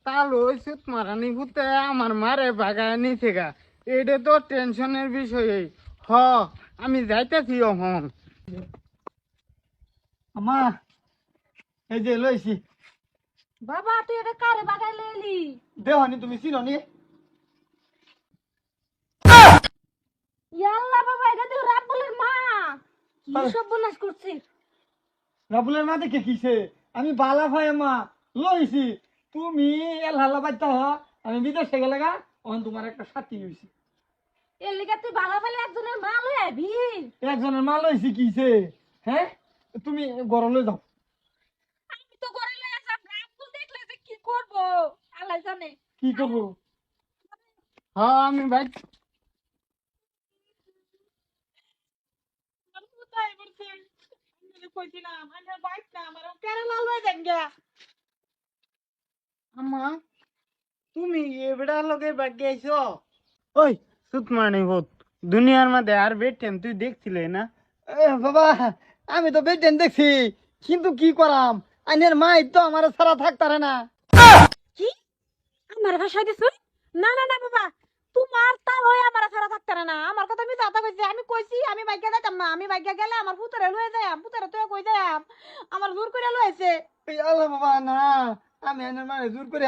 তাহলে ওই সুত মারানি ভূতে আমার মারে বাগায় নিছে গা। এটা তো টেনশনের বিষয়। হ, আমি যাইতেছি এখন। আমা, এই যে লইছি। বাবা তুই এটা কারে বাগাইলে এলি? দেহনি তুমি চিননি? ইয়াল্লা বাবা, এটা তুই রাব্বুলের মা। কি সব বনাস করছে? রাবুলের মা দেখে কিছে? আমি বালা ভাই মা লইছি। তুমি এলহালা বাইতা হ, আমি বিদেশে গেলে গা, তখন তোমার একটা সাথী হইছি। এর লিগে তুই বালা ফেলে একজনের মা লই আইবি? একজনের মা লইছি কিছে? হ্যাঁ, তুমি ঘরে লই যাও। আমি তো ঘরে লই আসলাম, রাব্বুল দেখলে যে কি করবো আল্লাহ জানে। কি করবো? হ্যাঁ, আমি ভাই কোথায় বলছে? আমি কইছিলাম আমার বাইক না, আমার কেরালা লই যান গা। আমা, তুমি এবড়া লগে বাকি আইছো? ওই সুত মারানি ভূত, দুনিয়ার মধ্যে আর বেটেন তুই দেখছিলে না? বাবা, আমি তো বেটেন দেখছি, কিন্তু কি করাম, আইনের মাই তো আমার ছাড়া থাকতারে না। কি আমার ভাষায় দিছ? না না না বাবা, তোমার তা হয়ে আমার ছাড়া থাকতে না। আমার কথা আমি যাতা কইছি, আমি কইছি আমি বাইকে যাইতাম না, আমি বাইকে গেলে আমার পুতরে লয়ে যাইম, পুতরে তুই কই যাইম, আমার জোর করে লইছে। আল্লাহ বাবা, না, আমি আইনের মারে জোর করে